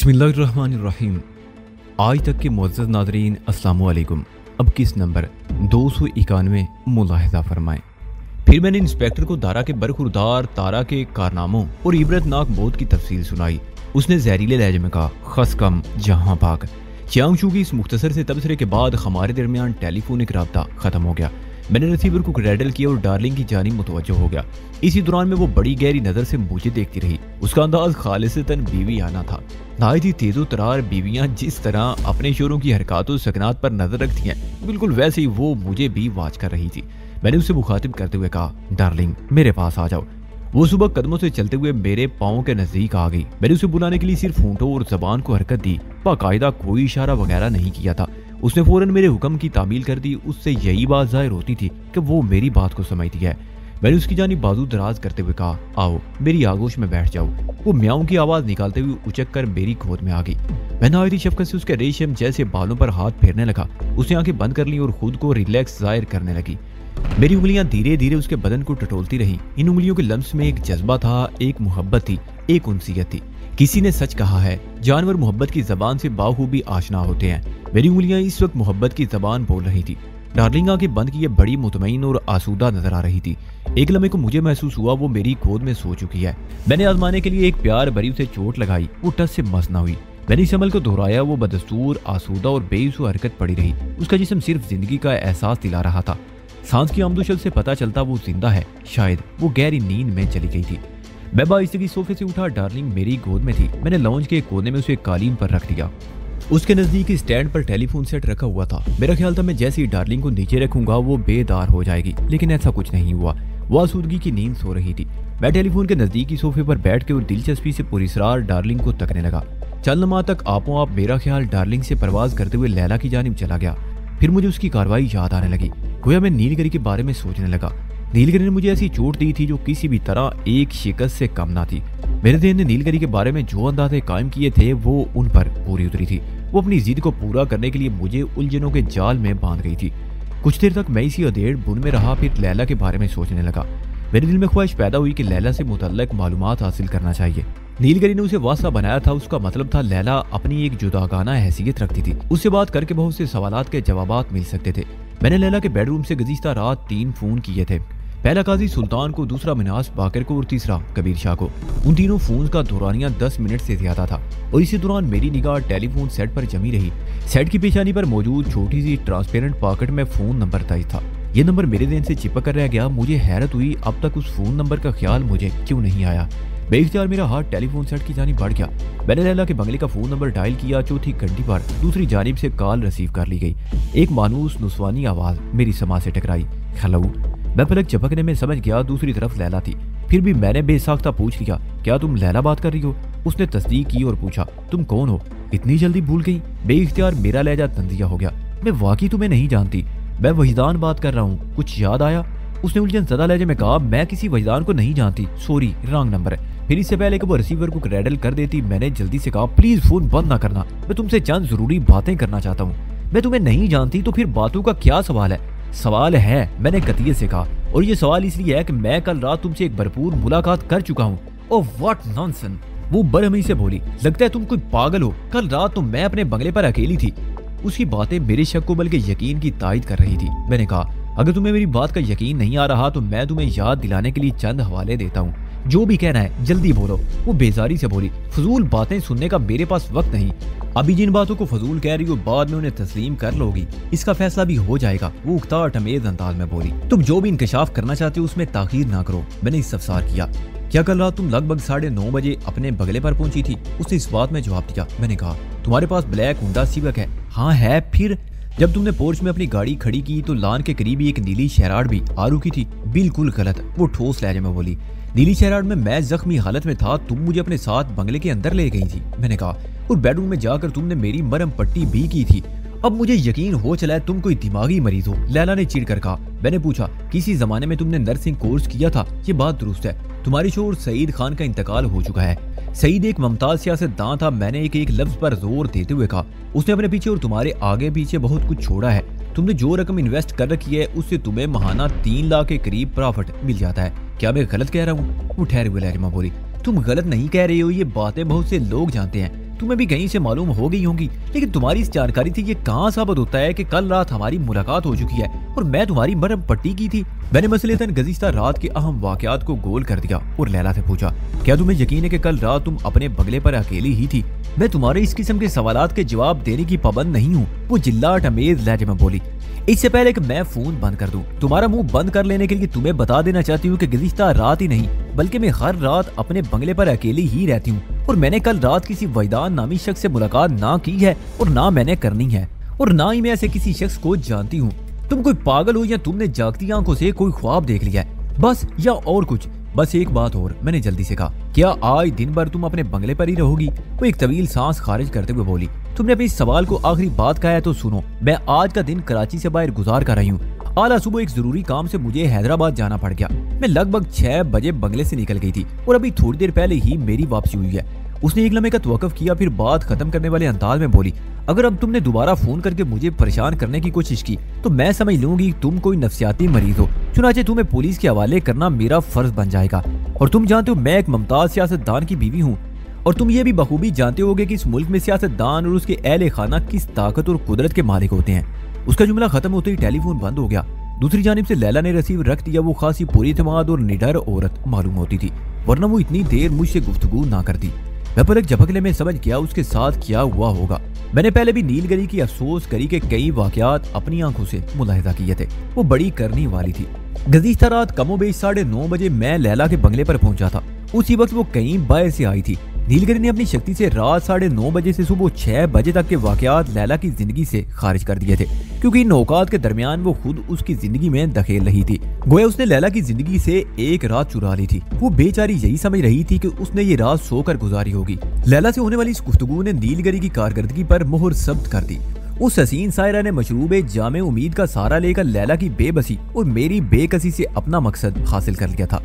बिस्मिल्लाहिर्रहमानिर्रहीम। आज तक के मुअज़्ज़ज़ नाज़रीन अस्सलामु अलैकुम। अब किस नंबर 291 मुलाहिज़ा फरमाएं। फिर मैंने इंस्पेक्टर को दारा के बरखुरदार तारा के कारनामों और इबरतनाक मौत की तफसील सुनाई। उसने जहरीले लहजे में कहा, खस कम जहां भाग। चियांगशू की इस मुख्तसर से तबसरे के बाद हमारे दरमियान टेलीफोनिक रब्ता खत्म हो गया। मैंने रिसीवर को क्रेडल किया और डार्लिंग की जानिब मुतवज्जो हो गया। इसी दौरान में वो बड़ी गहरी नजर से मुझे देखती रही। उसका अंदाज खालिसतन बीवी आना था। नहायत ही तेजो तरार बीवियां जिस तरह अपने शोरों की हरकतों सकनात पर नजर रखती हैं, बिल्कुल वैसे ही वो मुझे भी वाच कर रही थी। मैंने उसे मुखातिब करते हुए कहा, डार्लिंग मेरे पास आ जाओ। वो सुबह कदमों से चलते हुए मेरे पाँव के नजदीक आ गई। मैंने उसे बुलाने के लिए सिर्फ होंठों और जबान को हरकत दी, बाकायदा कोई इशारा वगैरह नहीं किया था। उसने फौरन मेरे हुक्म की तामील कर दी। उससे यही बात जाहिर होती थी कि वो मेरी बात को समझती है। मैंने उसकी जानिब बाजू दराज करते हुए कहा, आओ मेरी आगोश में बैठ जाओ। वो म्याऊं की आवाज निकालते हुए उचक कर मेरी गोद में आ गई। मैंने आई थी शफकत से उसके रेशम जैसे बालों पर हाथ फेरने लगा। उसने आंखें बंद कर ली और खुद को रिलैक्स जाहिर करने लगी। मेरी उंगलियां धीरे धीरे उसके बदन को टटोलती रही। इन उंगलियों के लम्स में एक जज्बा था, एक मोहब्बत थी, एक उनसियत थी। किसी ने सच कहा है, जानवर मोहब्बत की जबान से बाखूबी आशना होते हैं। मेरी उंगलियां इस वक्त मोहब्बत की जबान बोल रही थी। डार्लिंग आंखें बंद किए बड़ी मुतमईन और आसूदा नजर आ रही थी। एक लम्हे को मुझे महसूस हुआ वो मेरी गोद में सो चुकी है। मैंने आजमाने के लिए एक प्यार भरी उसे चोट लगाई। वो टस से मस न हुई। मैंने इस अमल को दोहराया। वो बदस्तूर आसूदा और बेसु हरकत पड़ी रही। उसका जिस्म सिर्फ जिंदगी का एहसास दिला रहा था। सांस की आमदोशल से पता चलता वो जिंदा है। शायद वो गहरी नींद में चली गई थी। मैं बाइस्तगी सोफे से उठा। डार्लिंग मेरी गोद में थी। मैंने लाउंज के कोने में उसे कालीन पर रख दिया। उसके नजदीक स्टैंड पर टेलीफोन सेट रखा हुआ था। मेरा ख्याल था मैं जैसे ही डार्लिंग को नीचे रखूंगा वो बेदार हो जाएगी, लेकिन ऐसा कुछ नहीं हुआ। वो आसूदगी की नींद सो रही थी। मैं टेलीफोन के नजदीकी सोफे पर बैठ के और दिलचस्पी से पुरस्रार डार्लिंग को तकने लगा। चंद लम्हा तक आपो आप मेरा ख्याल डार्लिंग से परवाज करते हुए लैला की जानिब चला गया। फिर मुझे उसकी कार्रवाई याद आने लगी। गोया मैं नीलगिरी के बारे में सोचने लगा। नीलगिरी ने मुझे ऐसी चोट दी थी जो किसी भी तरह एक शिकस्त से कम ना थी। मेरे देह ने नीलगिरी के बारे में जो अंदाजे कायम किए थे वो उन पर पूरी उतरी थी। वो अपनी जिद को पूरा करने के लिए मुझे उलझनों के जाल में बांध गई थी। कुछ देर तक मैं इसी अधेड़ बुन में रहा। फिर लैला के बारे में सोचने लगा। मेरे दिल में ख्वाहिश पैदा हुई कि लैला से मुतल्लक मालूमात हासिल करना चाहिए। नीलगिरी ने उसे वास्ता बनाया था। उसका मतलब था लैला अपनी एक जुदागाना हैसियत रखती थी। उससे बात करके बहुत से सवालात के जवाबात मिल सकते थे। मैंने लैला के बेडरूम से गुज़िश्ता रात 3 फोन किए थे। पहला काजी सुल्तान को, दूसरा मिनास बाकर को और तीसरा कबीर शाह को। उन तीनों फोन का दौरानिया 10 मिनट से ज्यादा था और इसी दौरान मेरी निगाह टेलीफोन सेट पर जमी रही। सेट की पेशानी पर मौजूद छोटी सी ट्रांसपेरेंट पॉकेट में फोन नंबर दर्ज था। यह नंबर मेरे ध्यान से चिपक कर रह गया। मुझे हैरत हुई, अब तक उस फोन नंबर का ख्याल मुझे क्यों नहीं आया। बेइख्तियार मेरा हाथ टेलीफोन सेट की जानिब बढ़ गया। मैंने लैला के बंगले का फोन नंबर डायल किया। चौथी घंटी पर दूसरी जानिब से कॉल रिसीव कर ली गई। एक मानूस नुस्वानी आवाज मेरी समा से टकराई, हेलो। मैं पलक झपकने में समझ गया दूसरी तरफ लैला थी। फिर भी मैंने बेसाख्ता पूछ लिया, क्या तुम लैला बात कर रही हो? उसने तस्दीक की और पूछा, तुम कौन हो? इतनी जल्दी भूल गई? बेइख्तियार मेरा लहजा तंजिया हो गया। मैं वाकई तुम्हें नहीं जानती। मैं वहीदान बात कर रहा हूँ, कुछ याद आया? उसने उलझन ज़दा लहजे में कहा, मैं किसी वहीदान को नहीं जानती, सॉरी रॉन्ग नंबर है। फिर इससे पहले कि वो रिसीवर को क्रेडल कर देती मैंने जल्दी से कहा, प्लीज फोन बंद ना करना, मैं तुमसे चंद जरूरी बातें करना चाहता हूँ। मैं तुम्हें नहीं जानती तो फिर बातों का क्या सवाल है? सवाल है, मैंने कतियत से कहा, और ये सवाल इसलिए है कि मैं कल रात तुमसे एक भरपूर मुलाकात कर चुका हूँ। ओह व्हाट नॉनसेंस, वो बरहमी से बोली, लगता है तुम कोई पागल हो। कल रात तो मैं अपने बंगले पर अकेली थी। उसकी बातें मेरे शक को बल्कि यकीन की तायद कर रही थी। मैंने कहा, अगर तुम्हें मेरी बात का यकीन नहीं आ रहा तो मैं तुम्हें याद दिलाने के लिए चंद हवाले देता हूँ। जो भी कहना है जल्दी बोलो। वो बेजारी से बोली, फजूल बातें सुनने का मेरे पास वक्त नहीं। अभी जिन बातों को फजूल कह रही हो बाद में उन्हें तस्लीम कर लोगी, इसका फैसला भी हो जाएगा। वो उकता टमेज अंदाज में बोली, तुम जो भी इंकशाफ करना चाहते हो उसमें ताखीर ना करो। मैंने इस्तफसार किया, क्या कल रात तुम लगभग 9:30 बजे अपने बंगले पर पहुंची थी? उसने इस बात में जवाब दिया। मैंने कहा, तुम्हारे पास ब्लैक होंडा सिविक है? हाँ है। फिर जब तुमने पोर्च में अपनी गाड़ी खड़ी की तो लान के करीब एक नीली शैराड भी आ रुकी थी। बिल्कुल गलत, वो ठोस लहजे में बोली। नीली शैराड में मैं जख्मी हालत में था, तुम मुझे अपने साथ बंगले के अंदर ले गई थी। मैंने कहा, और बेडरूम में जाकर तुमने मेरी मरहम पट्टी भी की थी। अब मुझे यकीन हो चला है तुम कोई दिमागी मरीज हो, लैला ने चिढ़कर कहा। मैंने पूछा, किसी जमाने में तुमने नर्सिंग कोर्स किया था? ये बात दुरुस्त है, तुम्हारे शोहर सईद खान का इंतकाल हो चुका है। सईद एक मुमताज सियासतदान था। मैंने एक लफ्ज पर जोर देते हुए कहा, उसने अपने पीछे और तुम्हारे आगे पीछे बहुत कुछ छोड़ा है। तुमने जो रकम इन्वेस्ट कर रखी है उससे तुम्हें महाना 3 लाख के करीब प्रॉफिट मिल जाता है। क्या मैं गलत कह रहा हूँ? वो ठहरे हुए लहजे में बोली, तुम गलत नहीं कह रहे हो, ये बातें बहुत से लोग जानते हैं। तुम्हें भी कहीं से मालूम हो गई होंगी, लेकिन तुम्हारी इस जानकारी से ये कहाँ साबित होता है कि कल रात हमारी मुलाकात हो चुकी है और मैं तुम्हारी मरहम पट्टी की थी। मैंने मसलतन गुज़िश्ता रात के अहम वाक़यात को गोल कर दिया और लैला से पूछा, क्या तुम्हें यकीन है कि कल रात तुम अपने बंगले पर अकेली ही थी? मैं तुम्हारे इस किस्म के सवालात के जवाब देने की पाबंद नहीं हूँ, वो जिल्लाट अमेज लहजे में बोली। इससे पहले कि मैं फोन बंद कर दूं, तुम्हारा मुंह बंद कर लेने के लिए तुम्हें बता देना चाहती हूँ कि गुज़िश्ता रात ही नहीं बल्कि मैं हर रात अपने बंगले पर अकेली ही रहती हूँ और मैंने कल रात किसी वैदान नामी शख्स से मुलाकात ना की है और ना मैंने करनी है और ना ही मैं ऐसे किसी शख्स को जानती हूँ। तुम कोई पागल हो या तुमने जागती आंखों से कोई ख्वाब देख लिया है बस, या और कुछ? बस एक बात और, मैंने जल्दी से कहा, क्या आज दिन भर तुम अपने बंगले पर ही रहोगी? वो एक तवील सांस खारिज करते हुए बोली, तुमने अपने इस सवाल को आखिरी बात कहा है तो सुनो, मैं आज का दिन कराची से बाहर गुजार कर रही हूँ। आला सुबह एक जरूरी काम से मुझे हैदराबाद जाना पड़ गया। मैं लगभग 6 बजे बंगले से निकल गई थी और अभी थोड़ी देर पहले ही मेरी वापसी हुई है। उसने एक लम्हे का तवक्कुफ किया, फिर बात खत्म करने वाले अंदाज में बोली, अगर अब तुमने दोबारा फोन करके मुझे परेशान करने की कोशिश की तो मैं समझ लूंगी तुम कोई नफ्सियाती मरीज हो, चुनाचे तुम्हें पुलिस के हवाले करना मेरा फर्ज बन जाएगा। और तुम जानते हो मैं एक मुमताज सियासतदान की बीवी हूँ और तुम ये भी बखूबी जानते होगे कि इस मुल्क में सियासतदान और उसके अहले खाना किस ताकत और कुदरत के मालिक होते हैं। उसका जुमला खत्म होते ही टेलीफोन बंद हो गया। दूसरी जानिब से लैला ने रिसीवर रख दिया। वो खासी पूरी एतमाद और निडर औरत मालूम होती थी, वरना वो इतनी देर मुझसे गुफ्तगू ना करती। मैं पलक झपकने में समझ गया उसके साथ क्या हुआ होगा। मैंने पहले भी नीलगिरी की अफसोस करी के कई वाकयात अपनी आंखों से मुलाहिजा किए थे। वो बड़ी करनी वाली थी। गुज़िश्ता रात कमोबेश 9:30 बजे मैं लैला के बंगले पर पहुंचा था। उसी वक्त वो कहीं बाहर से आई थी। नीलगिरी ने अपनी शक्ति से रात 9:30 बजे से सुबह 6 बजे तक के वाकयात लैला की जिंदगी से खारिज कर दिए थे, क्योंकि इन औकात के दरमियान वो खुद उसकी जिंदगी में दखेल रही थी। गोया उसने लैला की जिंदगी से एक रात चुरा ली थी। वो बेचारी यही समझ रही थी कि उसने ये रात सोकर गुजारी होगी। लैला से होने वाली इस गुफ्तगू ने नीलगिरी की कारकर्दगी पर मोहर सब्त कर दी। उस हसीन सायरा ने मशरूबे जामे उम्मीद का सहारा लेकर लैला की बेबसी और मेरी बेकसी से अपना मकसद हासिल कर लिया था।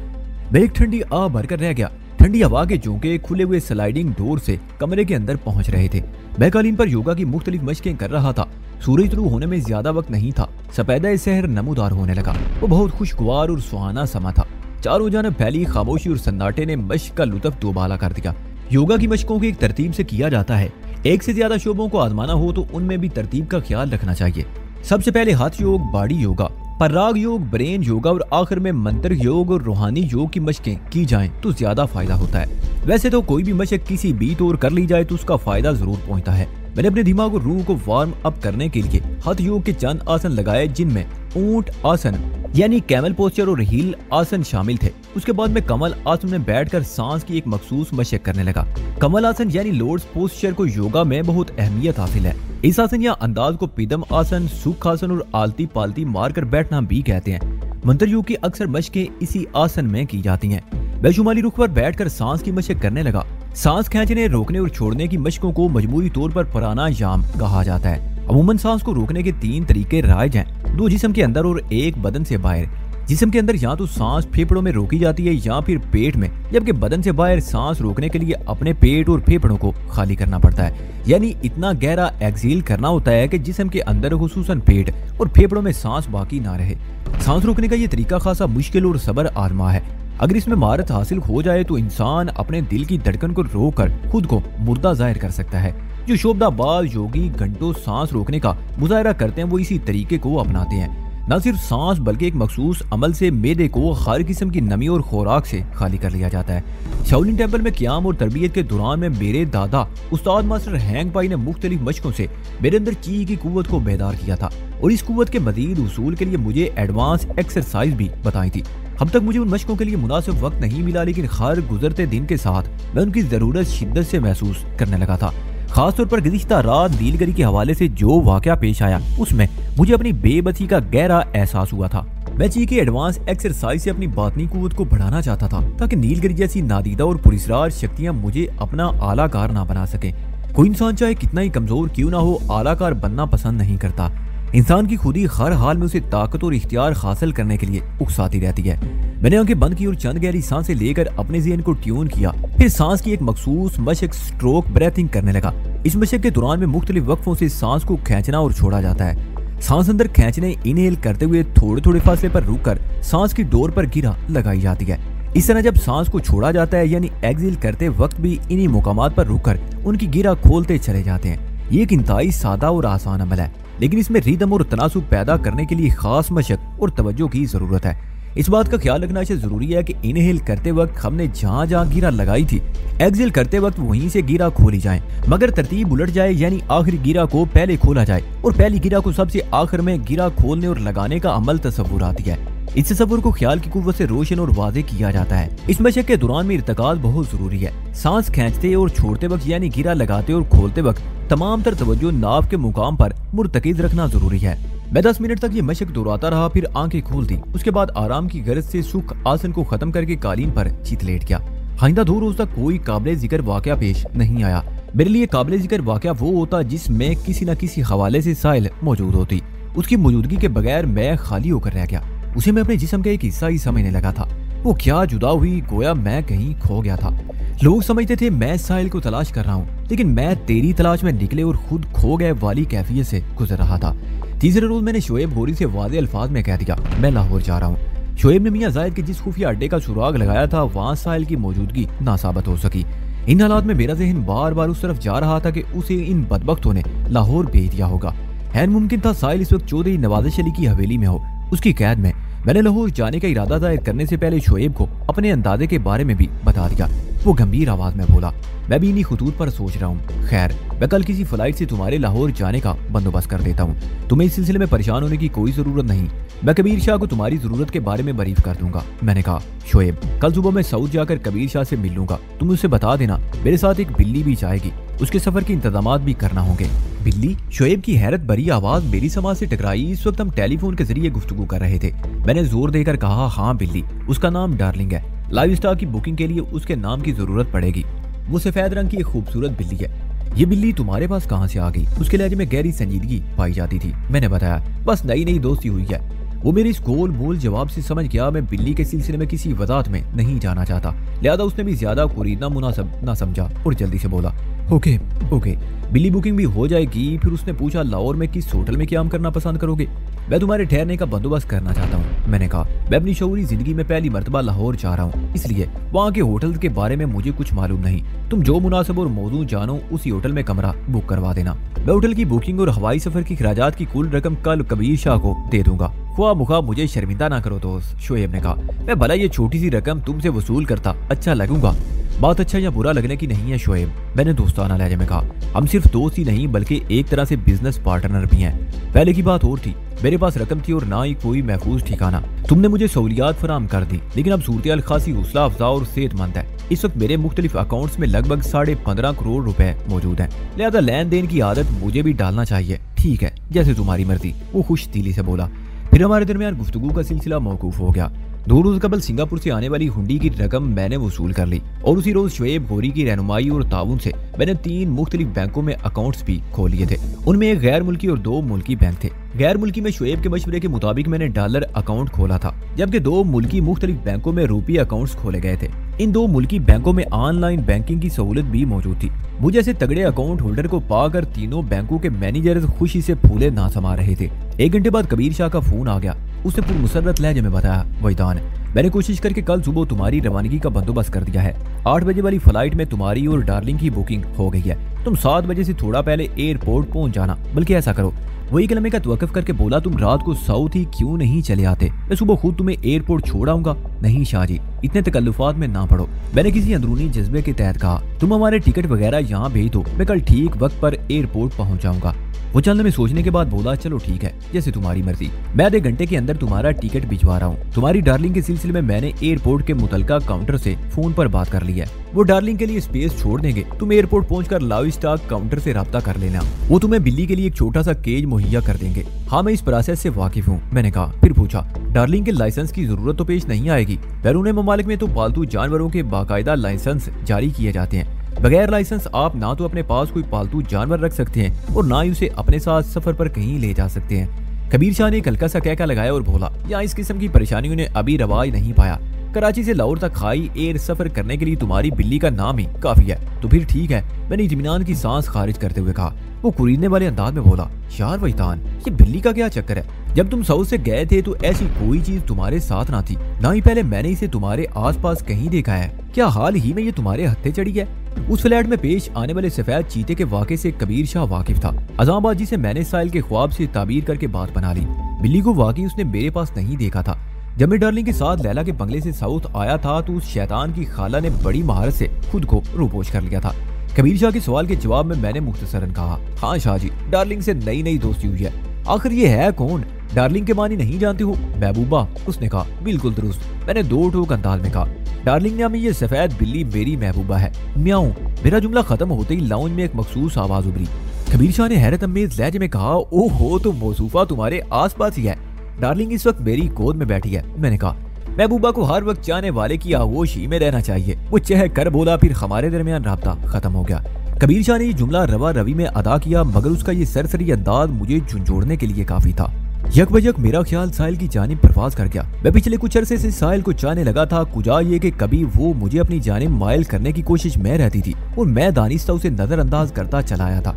मैं एक ठंडी आ भरकर रह गया। ठंडी हवा के झोंके खुले हुए स्लाइडिंग डोर से कमरे के अंदर पहुंच रहे थे। मैं कालीन पर योगा की मुख्तलिफ मशकें कर रहा था। सूरज तुलू होने में ज्यादा वक्त नहीं था। सफेदा शहर नमूदार होने लगा। वो बहुत खुशगवार और सुहाना समा था। चारों जानब फैली खामोशी और सन्नाटे ने मशक का लुत्फ दोबाला कर दिया। योगा की मशकों की एक तरतीब से किया जाता है। एक से ज्यादा शोबों को आजमाना हो तो उनमें भी तरतीब का ख्याल रखना चाहिए। सबसे पहले हाथ योग, बॉडी योगा, पराग योग, ब्रेन योगा और आखिर में मंत्र योग और रूहानी योग की मशकें की जाएं तो ज्यादा फायदा होता है। वैसे तो कोई भी मशक किसी भी तौर कर ली जाए तो उसका फायदा जरूर पहुंचता है। मैंने अपने दिमाग और रूह को वार्म अप करने के लिए हाथ योग के चंद आसन लगाए, जिनमें ऊंट आसन यानी कैमल पोस्चर और हिल आसन शामिल थे। उसके बाद मैं कमल आसन में बैठकर सांस की एक मखसूस मशक करने लगा। कमल आसन यानी लोटस पोस्चर को योगा में बहुत अहमियत हासिल है। इस आसन या अंदाज को पिदम आसन, सुख आसन और आलती पालती मारकर बैठना भी कहते हैं। मंत्र योग की अक्सर मशकें इसी आसन में की जाती हैं। मैं शुमाली रुख पर बैठकर सांस की मशक करने लगा। सांस खींचने, रोकने और छोड़ने की मशकों को मजमूई तौर पर प्राणायाम कहा जाता है। अमूमन सांस को रोकने के 3 तरीके राइज हैं, 2 जिस्म के अंदर और 1 बदन से बाहर। जिस्म के अंदर या तो सांस फेफड़ों में रोकी जाती है या फिर पेट में, जबकि बदन से बाहर सांस रोकने के लिए अपने पेट और फेफड़ों को खाली करना पड़ता है। यानी इतना गहरा एक्सहेल करना होता है कि जिस्म के अंदर खुसूसन पेट और फेफड़ों में सांस बाकी ना रहे। सांस रोकने का ये तरीका खासा मुश्किल और सब्र आजमा है। अगर इसमें महारत हासिल हो जाए तो इंसान अपने दिल की धड़कन को रोककर खुद को मुर्दा जाहिर कर सकता है। जो शोबदाबाज योगी घंटों सांस रोकने का मुजाहरा करते हैं वो इसी तरीके को अपनाते हैं। न सिर्फ सांस बल्कि एक मखसूस अमल से मेदे को हर किस्म की नमी और खुराक से खाली कर लिया जाता है। शाओलिन टेम्पल में क़याम और तरबियत के दौरान में मेरे दादा उस्ताद मास्टर हैंग पाई ने मुख्तलिफ मशकों से मेरे अंदर ची की कुव्वत को बेदार किया था और इस कुव्वत के मजीद उसूल के लिए मुझे एडवांस एक्सरसाइज भी बताई थी। अब तक मुझे उन मशकों के लिए मुनासिब वक्त नहीं मिला, लेकिन हर गुजरते दिन के साथ मैं उनकी जरूरत शिद्दत से महसूस करने लगा था। खासतौर पर गुज़िश्ता रात नीलगिरी के हवाले से जो वाकया पेश आया उसमें मुझे अपनी बेबसी का गहरा एहसास हुआ था। मैं ची की एडवांस एक्सरसाइज से अपनी बातनी कुव्वत को बढ़ाना चाहता था ताकि नीलगिरी जैसी नादीदा और पुरस्रार शक्तियां मुझे अपना आलाकार ना बना सके। कोई इंसान चाहे कितना ही कमजोर क्यों ना हो, आलाकार बनना पसंद नहीं करता। इंसान की खुदी हर हाल में उसे ताकत और इख्तियार हासिल करने के लिए उकसाती रहती है। मैंने आंखें बंद की और चंद गहरी सांसें लेकर अपने ज़हन को ट्यून किया। फिर सांस की एक मखसूस मशक स्ट्रोक ब्रेथिंग करने लगा। इस मशक के दौरान में मुख्तलिफ वक्फों से सांस को खींचना और छोड़ा जाता है। सांस अंदर खींचने इनहेल करते हुए थोड़े थोड़े फासले पर रुककर सांस की डोर पर गिरा लगाई जाती है। इस तरह जब सांस को छोड़ा जाता है यानी एक्सहेल करते वक्त भी इन्हीं मुकामात पर रुककर उनकी गिरा खोलते चले जाते हैं। ये एक इंतहाई सादा और आसान अमल है, लेकिन इसमें रिदम और तनासुब पैदा करने के लिए खास मशक और तवज्जो की जरूरत है। इस बात का ख्याल रखना ऐसे जरूरी है कि इनहेल करते वक्त हमने जहां जहां गिरा लगाई थी, एक्सहेल करते वक्त वहीं से गिरा खोली जाए, मगर तरतीब उलट जाए यानी आखिरी गिरा को पहले खोला जाए और पहली गिरा को सबसे आखिर में गिरा खोलने और लगाने का अमल तसव्वुर आती है। इस तसव्वुर को ख्याल की कुव्वत से रोशन और वाज़ेह किया जाता है। इस मशक के दौरान में इर्तिकाद बहुत जरूरी है। सांस खींचते और छोड़ते वक्त यानी गिरा लगाते और खोलते वक्त तमाम तर तवज्जो नाव के मुकाम पर मुर्तकिज रखना जरूरी है। मैं 10 मिनट तक ये मशक दोहराता रहा, फिर आंखें खोल दी। उसके बाद आराम की गरज से सुख आसन को खत्म करके कालीन पर चित लेट गया। आइंदा 2 रोज तक कोई काबिले जिक्र वाकया पेश नहीं आया। मेरे लिए काबिले जिक्र वाकया वो होता जिसमें किसी न किसी हवाले से साइल मौजूद होती। उसकी मौजूदगी के बगैर मैं खाली होकर रह गया। उसे मैं अपने जिस्म का एक हिस्सा ही समझने लगा था। वो क्या जुदा हुई, गोया मैं कहीं खो गया था। लोग समझते थे मैं साहिल को तलाश कर रहा हूँ, लेकिन मैं तेरी तलाश में निकले और खुद खो गए वाली कैफियत से गुजर रहा था। तीसरे रोज मैंने शोएब गोरी से वाज़ेह अल्फाज में कह दिया, मैं लाहौर जा रहा हूँ। शोएब ने मियां जायद के जिस खुफिया अड्डे का सुराग लगाया था, वहाँ साहिल की मौजूदगी ना साबित हो सकी। इन हालात में मेरा जहन बार बार उस तरफ जा रहा था कि उसे इन बदबख्तों ने लाहौर भेज दिया होगा। है मुमकिन था साहिल इस वक्त चौधरी नवाज़िश अली की हवेली में हो, उसकी कैद में। मैंने लाहौर जाने का इरादा जाहिर करने से पहले शोएब को अपने अंदाजे के बारे में भी बता दिया। वो गंभीर आवाज में बोला, मैं भी इन्हीं खुतूत पर सोच रहा हूँ। खैर, मैं कल किसी फ्लाइट से तुम्हारे लाहौर जाने का बंदोबस्त कर देता हूँ। तुम्हें इस सिलसिले में परेशान होने की कोई जरूरत नहीं। मैं कबीर शाह को तुम्हारी जरूरत के बारे में बरीफ कर दूंगा। मैंने कहा, शोएब, कल सुबह मैं सऊद जाकर कबीर शाह से मिल लूंगा। तुम उससे बता देना मेरे साथ एक बिल्ली भी जाएगी, उसके सफर के इंतजामात भी करना होंगे। बिल्ली? शोएब की हैरत भरी आवाज मेरी समाज से टकराई। इस वक्त हम टेलीफोन के जरिए गुफ्तगू कर रहे थे। मैंने जोर देकर कहा, हाँ बिल्ली, उसका नाम डार्लिंग है। लाइव स्टॉक की बुकिंग के लिए उसके नाम की जरूरत पड़ेगी। वो सफेद रंग की एक खूबसूरत बिल्ली है। ये बिल्ली तुम्हारे पास कहाँ से आ गई? उसके लहजे में गहरी संजीदगी पाई जाती थी। मैंने बताया, बस नई नई दोस्ती हुई है। वो मेरे इस गोल मोल जवाब से समझ गया मैं बिल्ली के सिलसिले में किसी वजाहत में नहीं जाना चाहता, लिहाजा उसने भी ज्यादा कुरीदना मुनासिब ना समझा और जल्दी से बोला, ओके ओके। बिल्ली बुकिंग भी हो जाएगी। फिर उसने पूछा, लाहौर में किस होटल में क्याम करना पसंद करोगे? मैं तुम्हारे ठहरने का बंदोबस्त करना चाहता हूँ। मैंने कहा, मैं अपनी शऊरी जिंदगी में पहली मर्तबा लाहौर जा रहा हूँ, इसलिए वहाँ के होटल के बारे में मुझे कुछ मालूम नहीं। तुम जो मुनासिब और मौजू जानो उसी होटल में कमरा बुक करवा देना। मैं होटल की बुकिंग और हवाई सफर की खराजात की कुल रकम कल कबीर शाह को दे दूंगा। ख्वाह मुखा मुझे शर्मिंदा ना करो दोस्त, शोएब ने कहा। मैं भला ये छोटी सी रकम तुमसे वसूल करता अच्छा लगूंगा? बात अच्छा या बुरा लगने की नहीं है शोएब, मैंने दोस्ताना लहजे में कहा। हम सिर्फ दोस्त ही नहीं बल्कि एक तरह से बिजनेस पार्टनर भी हैं। पहले की बात और थी, मेरे पास रकम थी और ना ही कोई महफूज ठिकाना। तुमने मुझे सहूलियात फराम कर दी, लेकिन अब सूरत खासी हौसला अफजा और सेहतमंद है। इस वक्त मेरे मुख्तलिफ अकाउंट्स में लगभग 15.5 करोड़ रुपए मौजूद हैं, लिहाजा लेन देन की आदत मुझे भी डालना चाहिए। ठीक है, जैसे तुम्हारी मर्जी, वो खुश दिली से बोला। फिर हमारे दरमियान गुफ्तगू का सिलसिला मौकूफ हो गया। 2 रोज कबल सिंगापुर से आने वाली हुंडी की रकम मैंने वसूल कर ली और उसी रोज शोएब गोरी की रहनुमाई और ताउन से मैंने 3 मुख्तलिफ बैंकों में अकाउंट्स भी खोल लिए थे। उनमें एक गैर मुल्की और 2 मुल्की बैंक थे। गैर मुल्की में शोएब के मशवरे के मुताबिक मैंने डॉलर अकाउंट खोला था, जबकि 2 मुल्की मुख्तलिफ बैंकों में रुपये अकाउंट्स खोले गए थे। इन 2 मुल्की बैंकों में ऑनलाइन बैंकिंग की सहूलत भी मौजूद थी। मुझे ऐसे तगड़े अकाउंट होल्डर को पाकर तीनों बैंकों के मैनेजर खुशी से फूले ना समा रहे थे। 1 घंटे बाद कबीर शाह का फोन आ गया। उसने पुरमुसर्रत लहजे में बताया, वैदान, मैंने कोशिश करके कल सुबह तुम्हारी रवानगी का बंदोबस्त कर दिया है। 8 बजे वाली फ्लाइट में तुम्हारी और डार्लिंग की बुकिंग हो गई है। तुम 7 बजे से थोड़ा पहले एयरपोर्ट पहुंच जाना। बल्कि ऐसा करो, वही कलमे का तवक्कुफ करके बोला, तुम रात को साउथ ही क्यों नहीं चले आते? मैं सुबह खुद तुम्हें एयरपोर्ट छोड़ आऊंगा। नहीं शाहजी, इतने तकल्लुफात में ना पड़ो। मैंने किसी अंदरूनी जज्बे के तहत कहा, तुम हमारे टिकट वगैरह यहाँ भेज दो, मैं कल ठीक वक्त पर एयरपोर्ट पहुंच जाऊंगा। वो चंद में सोचने के बाद बोला, चलो ठीक है, जैसे तुम्हारी मर्जी। मैं आधे घंटे के अंदर तुम्हारा टिकट भिजवा रहा हूँ। तुम्हारी डार्लिंग के सिलसिले में मैंने एयरपोर्ट के मुतलका काउंटर से फोन पर बात कर ली है। वो डार्लिंग के लिए स्पेस छोड़ देंगे। तुम एयरपोर्ट पहुंचकर लाइव स्टॉक काउंटर से राब्ता कर लेना। वो तुम्हें बिल्ली के लिए एक छोटा सा केज मुहैया कर देंगे। हाँ, मैं इस प्रोसेस से वाकिफ हूँ, मैंने कहा। फिर पूछा, डार्लिंग के लाइसेंस की जरूरत तो पेश नहीं आएगी? बैरून ममालिक में तो पालतू जानवरों के बाकायदा लाइसेंस जारी किए जाते हैं। बगैर लाइसेंस आप ना तो अपने पास कोई पालतू जानवर रख सकते हैं और ना ही उसे अपने साथ सफर पर कहीं ले जा सकते हैं। कबीर शाह ने एक हल्का सा कहका लगाया और बोला, यहाँ इस किस्म की परेशानियों ने अभी रवाज नहीं पाया। कराची से लाहौर तक खाई एयर सफर करने के लिए तुम्हारी बिल्ली का नाम ही काफी है। तो फिर ठीक है, मैंने इत्मीनान की सांस खारिज करते हुए कहा। वो कुरीदने वाले अंदाज में बोला, यार वैतान, ये बिल्ली का क्या चक्कर है? जब तुम साउथ से गए थे तो ऐसी कोई चीज तुम्हारे साथ ना थी, ना ही पहले मैंने इसे तुम्हारे आसपास कहीं देखा है। क्या हाल ही में ये तुम्हारे हत्थे चढ़ी है? उस फ्लैट में पेश आने वाले सफेद चीते के वाक़े से कबीर शाह वाकिफ था। अज़ामबाजी से मैंने साहिल के ख्वाब से ताबीर करके बात बना ली। बिल्ली को वाकई उसने मेरे पास नहीं देखा था। जब मैं डार्लिंग के साथ लैला के बंगले से साउथ आया था तो उस शैतान की खाला ने बड़ी महारत से खुद को रूपोश कर लिया था। कबीर शाह के सवाल के जवाब में मैंने मुख्तसरन कहा, हाँ शाह जी, डार्लिंग से नई नई दोस्ती हुई है। आखिर ये है कौन? डार्लिंग के मानी नहीं जानते हो? महबूबा, उसने कहा। बिल्कुल दुरुस्त, मैंने दो टोक अंदाज में कहा। डार्लिंग ने ये सफेद बिल्ली मेरी महबूबा है। म्याऊं। मेरा जुमला खत्म होते ही लाउंज में एक मखसूस आवाज उभरी। कबीर शाह ने हैरत अमेज लहजे में कहा, ओहो, तो मौसूफा तुम्हारे आस पास ही है। डार्लिंग इस वक्त मेरी गोद में बैठी है। मैंने कहा, महबूबा को हर वक्त चाहने वाले की आगोश ही में रहना चाहिए। वो चह कर बोला, फिर हमारे दरमियान राब्ता खत्म हो गया। कबीर शाह ने ये जुमला रवा रवी में अदा किया, मगर उसका ये सरसरी अंदाज मुझे झुंझोड़ने के लिए काफी था। यक बजक मेरा ख्याल साहिल की जानिब परवाज कर गया। मैं पिछले कुछ अरसे से साहिल को चाहने लगा था। कुजा ये कि कभी वो मुझे अपनी जानिब मायल करने की कोशिश में रहती थी और मैं दानिस्ता उसे नजरअंदाज करता चला आया था।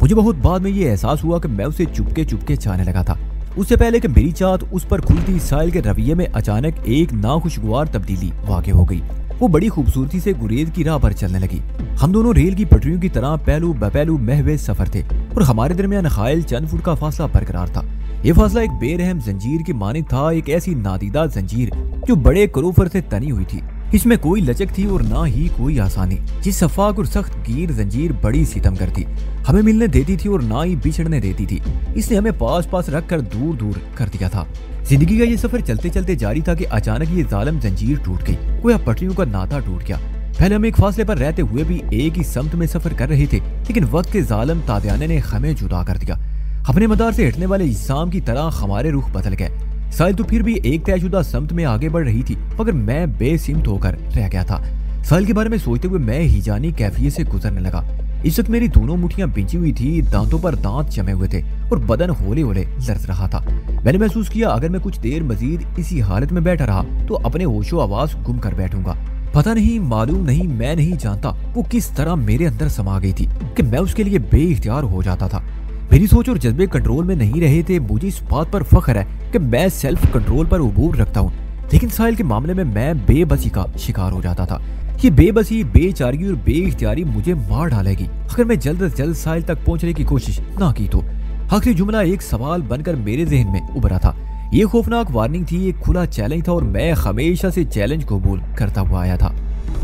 मुझे बहुत बाद में ये एहसास हुआ कि मैं उसे चुपके चुपके चाहने लगा था। उससे पहले कि मेरी चाहत उस पर खुलती, साहिल के रवैये में अचानक एक नाखुशगवार तब्दीली वाक़ हो गई। वो बड़ी खूबसूरती से गुरेज की राह पर चलने लगी। हम दोनों रेल की पटरियों की तरह पहलू बपहलू महवे सफर थे और हमारे दरमियान खायल चंद फुट का फासला बरकरार था। ये फासला एक बेरहम जंजीर की मानिंद था, एक ऐसी नादीदा जंजीर जो बड़े करूफर से तनी हुई थी। इसमें कोई लचक थी और ना ही कोई आसानी। जिस शफाक और सख्त गिर जंजीर बड़ी सितम करती, हमें मिलने देती थी और ना ही बिछड़ने देती थी। इसने हमें पास पास रखकर दूर दूर कर दिया था। जिंदगी का ये सफर चलते चलते जारी था कि अचानक ये जालिम जंजीर टूट गई। गोया पटरियों का नाता टूट गया। पहले हम एक फासले पर रहते हुए भी एक ही समत में सफर कर रहे थे, लेकिन वक्त के जालिम तादियाने ने हमें जुदा कर दिया। अपने मदार से हटने वाले इस्लाम की तरह हमारे रुख बदल गए। साहिल तो फिर भी एक तयशुदा समत में आगे बढ़ रही थी, मगर मैं बेसिमत होकर रह गया था। साहिल के बारे में सोचते हुए मैं हिजानी कैफियत से गुजरने लगा। इस वक्त मेरी दोनों मुठियां बिंची हुई थी, दांतों पर दांत जमे हुए थे और बदन होले होले लर्ज रहा था। मैंने महसूस किया अगर मैं कुछ देर मजीद इसी हालत में बैठा रहा तो अपने होशो आवाज गुम कर बैठूंगा। पता नहीं, मालूम नहीं, मैं नहीं जानता वो किस तरह मेरे अंदर समा गई थी कि मैं उसके लिए बेइख्तियार हो जाता था। मेरी सोच और जज्बे कंट्रोल में नहीं रहे थे। मुझे इस बात पर फख्र है कि मैं सेल्फ कंट्रोल पर उबूर रखता हूँ, लेकिन साहिल के मामले में मैं बेबसी का शिकार हो जाता था। ये बेबसी, बेचारगी और बेइख्तियारी मुझे मार डालेगी अगर मैं जल्द से जल्द साहिल तक पहुंचने की कोशिश ना की तो। आखिरी जुमला एक सवाल बनकर मेरे जहन में उभरा था। ये खौफनाक वार्निंग थी, एक खुला चैलेंज था और मैं हमेशा से चैलेंज कबूल करता हुआ आया था।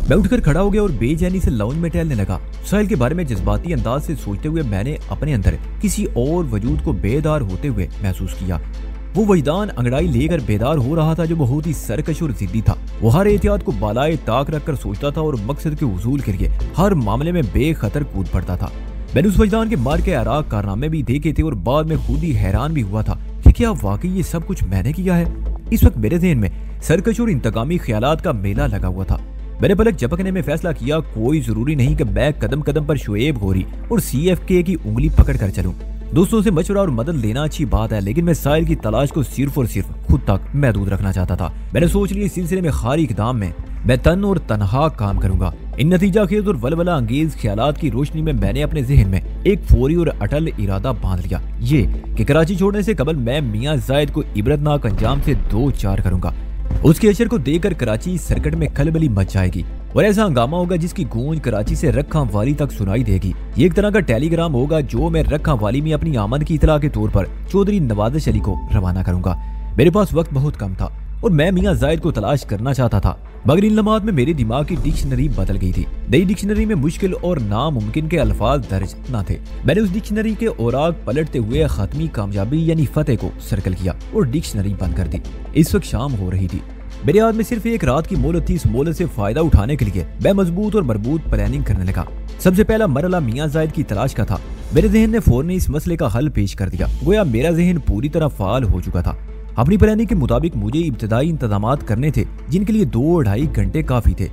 मैं उठकर खड़ा हो गया और बेचैनी से लाउंज में टहलने लगा। साहिल के बारे में जज्बाती अंदाज से सोचते हुए मैंने अपने अंदर किसी और वजूद को बेदार होते हुए महसूस किया। वो वजदान अंगड़ाई लेकर बेदार हो रहा था जो बहुत ही सरकश और जिद्दी था। वो हर एहतियात को बालाए ताक रखकर सोचता था और मकसद के हुसूल के लिए हर मामले में बेखतर कूद पड़ता था। मैंने उस वजदान के मार के अराक कारनामे भी देखे थे और बाद में खुद ही हैरान भी हुआ था कि क्या वाकई ये सब कुछ मैंने किया है। इस वक्त मेरे ज़हन में सरकश और इंतकामी ख्यालात का मेला लगा हुआ था। मैंने पलक झपकने में फैसला किया, कोई जरूरी नहीं कि मैं कदम कदम पर शुएब गोरी और CFK की उंगली पकड़ कर चलूं। दोस्तों से मशवरा और मदद लेना अच्छी बात है, लेकिन मैं साहिल की तलाश को सिर्फ और सिर्फ खुद तक महदूद रखना चाहता था। मैंने सोच लिया इस सिलसिले में खारी इकदाम में मैं तन और तनहा काम करूंगा। इन नतीजा खेज और वलवला अंगेज ख्यालात की रोशनी में मैंने अपने जहन में एक फौरी और अटल इरादा बांध लिया, ये कि कराची छोड़ने से कबल मैं मियां जायद को इबरतनाक अंजाम से 2-4 करूंगा। उसके अशर को देखकर कराची सर्किट में खलबली मच जाएगी और ऐसा हंगामा होगा जिसकी गूंज कराची से रखा वाली तक सुनाई देगी। ये एक तरह का टेलीग्राम होगा जो मैं रखा वाली में अपनी आमद की इतला के तौर पर चौधरी नवाजिश अली को रवाना करूंगा। मेरे पास वक्त बहुत कम था और मैं मियां जायद को तलाश करना चाहता था, मगर इन लम्हात में मेरे दिमाग की डिक्शनरी बदल गई थी। नई डिक्शनरी में मुश्किल और नामुमकिन के अल्फाज दर्ज न थे। मैंने उस डिक्शनरी के औराक पलटते हुए खत्मी कामयाबी यानी फतेह को सर्कल किया और डिक्शनरी बंद कर दी। इस वक्त शाम हो रही थी। मेरे हाथ में सिर्फ एक रात की मोहलत थी। इस मोहलत से फायदा उठाने के लिए मैं मजबूत और मरबूत प्लानिंग करने लगा। सबसे पहला मरहला मियां जायद की तलाश का था। मेरे जहन ने फौरन इस मसले का हल पेश कर दिया। गोया मेरा जहन पूरी तरह फाल हो चुका था। अपनी प्लानिंग के मुताबिक मुझे इब्तदाई इंतजामात करने थे जिनके लिए 2-2.5 घंटे काफी थे।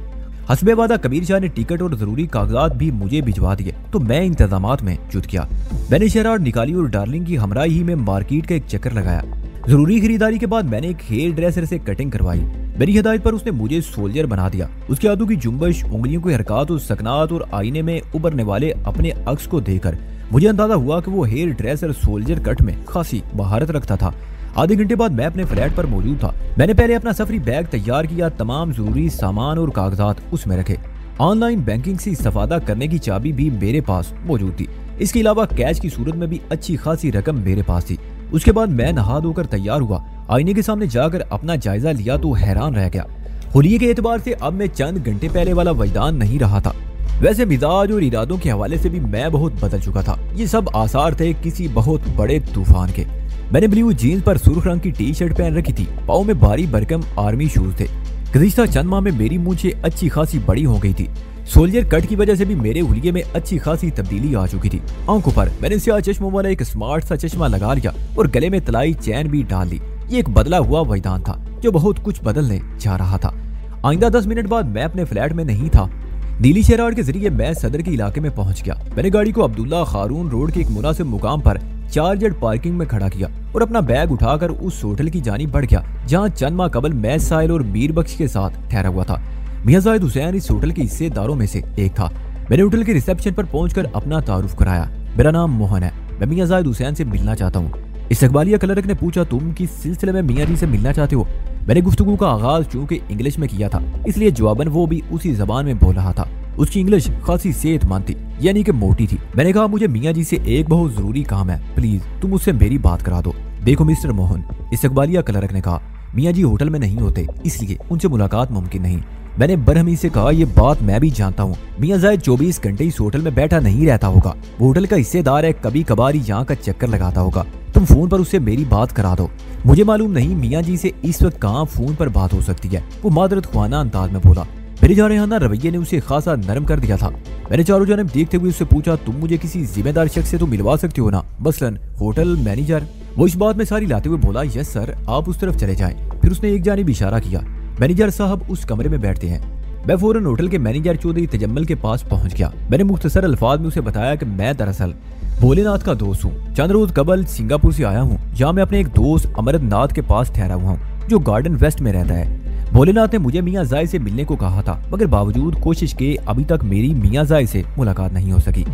हस्बे वादा कबीर शाह ने टिकट और जरूरी कागजात भी मुझे भिजवा दिए तो मैं इंतजामात में जुट गया। मैंने शरार निकाली और डार्लिंग की हमराही में मार्केट का एक चक्कर लगाया। जरूरी खरीदारी के बाद मैंने एक हेयर ड्रेसर से कटिंग करवाई। मेरी हिदायत पर उसने मुझे सोल्जर बना दिया। उसके हाथों की जुम्बश, उंगलियों की हरकत और सकनात और आईने में उभरने वाले अपने अक्स को देखकर मुझे अंदाजा हुआ कि वो हेयर ड्रेसर सोल्जर कट में खासी महारत रखता था। आधे घंटे बाद मैं अपने फ्लैट पर मौजूद था। मैंने पहले अपना सफरी बैग तैयार किया, तमाम जरूरी सामान और कागजात उसमें रखे। ऑनलाइन बैंकिंग से इस्तेफादा करने की चाबी भी मेरे पास मौजूद थी। इसके अलावा कैश की सूरत में भी अच्छी खासी रकम मेरे पास थी। उसके बाद मैं नहा धोकर तैयार हुआ, आईने के सामने जाकर अपना जायजा लिया तो हैरान रह गया। हुलिये के एतबार से अब मैं चंद घंटे पहले वाला वजदान नहीं रहा था। वैसे मिजाज और इरादों के हवाले से भी मैं बहुत बदल चुका था। ये सब आसार थे किसी बहुत बड़े तूफान के। मैंने ब्लू जीन्स पर सुर्ख रंग की टी शर्ट पहन रखी थी, पाँव में भारी भरकम आर्मी शूज थे। गुज़िश्ता चंद माह में मेरी मूंछें अच्छी खासी बड़ी हो गई थी। सोल्जर कट की वजह से भी मेरे हुलिये में अच्छी खासी तब्दीली आ चुकी थी। आंखों पर मैंने स्याह चश्मों वाला एक स्मार्ट सा चश्मा लगा लिया और गले में तलाई चैन भी डाल ली। ये एक बदला हुआ वजदान था जो बहुत कुछ बदलने जा रहा था। आइंदा 10 मिनट बाद मैं अपने फ्लैट में नहीं था। नीली शहरार के जरिए मैं सदर के इलाके में पहुंच गया। मैंने गाड़ी को अब्दुल्ला खारून रोड के एक मुनासिब मुकाम पर चार्जर्ड पार्किंग में खड़ा किया और अपना बैग उठाकर उस होटल की जानिब बढ़ गया जहां चंद माह कबल मैं साहिल और मीर बख्श के साथ ठहरा हुआ था। मियां जाहिद हुसैन इस होटल के हिस्सेदारों में से एक था। मैंने होटल के रिसेप्शन पर पहुंचकर अपना तारुफ कराया। मेरा नाम मोहन है, मैं मियां जाहिद हुसैन से मिलना चाहता हूँ। इस्तकबालिया क्लर्क ने पूछा, तुम किस सिलसिले में मियां जी से मिलना चाहते हो? मैंने गुफ्तगू का आगाज चूंकि इंग्लिश में किया था, इसलिए जवाबन वो भी उसी जबान में बोल रहा था। उसकी इंग्लिश खासी सेहतमंद थी, यानी कि मोटी थी। मैंने कहा, मुझे मियां जी से एक बहुत जरूरी काम है, प्लीज तुम उससे मेरी बात करा दो। देखो मिस्टर मोहन, इस्तकबालिया क्लर्क ने कहा, मियां जी होटल में नहीं होते, इसलिए उनसे मुलाकात मुमकिन नहीं। मैंने बरहमी से कहा, ये बात मैं भी जानता हूँ। मियां जाहिद 24 घंटे इस होटल में बैठा नहीं रहता होगा, वो होटल का हिस्सेदार है, कभी कभार यहाँ का चक्कर लगाता होगा। तुम फोन पर उससे मेरी बात करा दो। मुझे मालूम नहीं मियां जी से इस वक्त कहाँ फोन पर बात हो सकती है, वो मादरत ख्वाना अंदाज में बोला। मेरे जारहाना रवैये ने उसे खासा नरम कर दिया था। मैंने चारों जानब देखते हुए उससे पूछा, तुम मुझे किसी जिम्मेदार शख्स से तो मिलवा सकते हो ना, मसलन होटल मैनेजर? वो इस बात में सारी लाते हुए बोला, यस सर, आप उस तरफ चले जाएं। फिर उसने एक जानिब इशारा किया। मैनेजर साहब उस कमरे में बैठते हैं। मैं फौरन होटल के मैनेजर चौधरी तजम्मल के पास पहुंच गया। मैंने मुख्तसर अल्फाज में उसे बताया कि मैं दरअसल भोलेनाथ का दोस्त हूँ। चंद रोज कबल सिंगापुर से आया हूँ, जहाँ मैं अपने एक दोस्त अमरनाथ के पास ठहरा हुआ हूँ, जो गार्डन वेस्ट में रहता है। भोलेनाथ ने मुझे मियां जाहिद से मिलने को कहा था, मगर बावजूद कोशिश के अभी तक मेरी मियां जाहिद से मुलाकात नहीं हो सकी।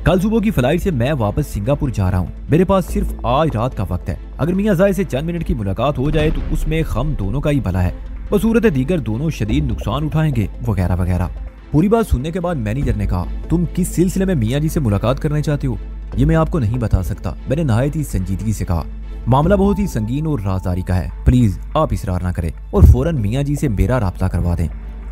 कल सुबह की फ्लाइट से मैं वापस सिंगापुर जा रहा हूँ। मेरे पास सिर्फ आज रात का वक्त है। अगर मियां जाहिद से चंद मिनट की मुलाकात हो जाए तो उसमें हम दोनों का ही भला है, बसूरत दीगर दोनों शदीद नुकसान उठाएंगे वगैरह वगैरह। पूरी बात सुनने के बाद मैनेजर ने कहा, तुम किस सिलसिले में मियां जी से मुलाकात करना चाहते हो? ये मैं आपको नहीं बता सकता, मैंने नहायत ही संजीदगी से कहा। मामला बहुत ही संगीन और राजदारी का है, प्लीज आप इसरार ना करें और फौरन मियां जी से मेरा राब्ता करवा दें।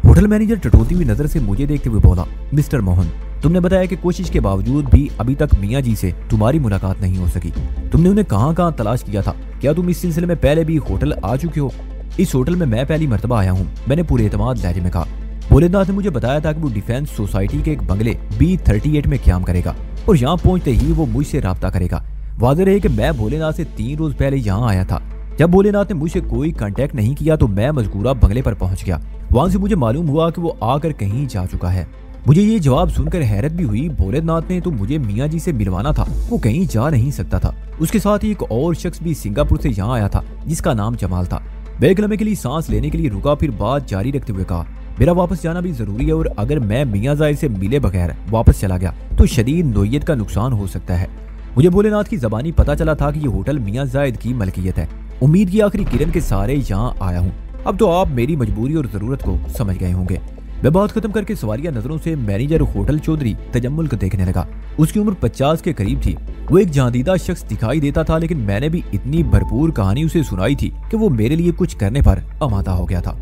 होटल मैनेजर टटोलती हुई नजर से मुझे देखते हुए बोला, मिस्टर मोहन, तुमने बताया कि कोशिश के बावजूद भी अभी तक मियां जी से तुम्हारी मुलाकात नहीं हो सकी। तुमने उन्हें कहाँ कहाँ तलाश किया था? क्या तुम इस सिलसिले में पहले भी होटल आ चुके हो? इस होटल में मैं पहली मर्तबा आया हूँ, मैंने पूरे एतमाद लहजे में कहा। भोलेनाथ ने मुझे बताया था कि वो डिफेंस सोसाइटी के एक बंगले B38 में क्याम करेगा और यहाँ पहुंचते ही वो मुझसे राब्ता करेगा। वाज़ेह रहे कि मैं भोलेनाथ से 3 रोज पहले यहाँ आया था। जब भोलेनाथ ने मुझसे कोई कांटेक्ट नहीं किया तो मैं मजकूरा बंगले पर पहुंच गया। वहां से मुझे मालूम हुआ कि वो आकर कहीं जा चुका है। मुझे ये जवाब सुनकर हैरत भी हुई। भोलेनाथ ने तो मुझे मियां जी से मिलवाना था, वो कहीं जा नहीं सकता था। उसके साथ ही एक और शख्स भी सिंगापुर से यहाँ आया था जिसका नाम जमाल था। मैं एक लम्हे के लिए सांस लेने के लिए रुका, फिर बात जारी रखते हुए कहा, मेरा वापस जाना भी जरूरी है और अगर मैं मियां जाहिद से मिले बगैर वापस चला गया तो शदीद नोयत का नुकसान हो सकता है। मुझे भोलेनाथ की जबानी पता चला था कि ये होटल मियां जाहिद की मलकियत है। उम्मीद की आखिरी किरण के सारे यहाँ आया हूँ। अब तो आप मेरी मजबूरी और जरूरत को समझ गए होंगे। मैं बात खत्म करके सवारिया नजरों से मैनेजर होटल चौधरी तजम्मुल को देखने लगा। उसकी उम्र 50 के करीब थी। वो एक जादीदा शख्स दिखाई देता था, लेकिन मैंने भी इतनी भरपूर कहानी उसे सुनाई थी कि वो मेरे लिए कुछ करने पर आमादा हो गया था।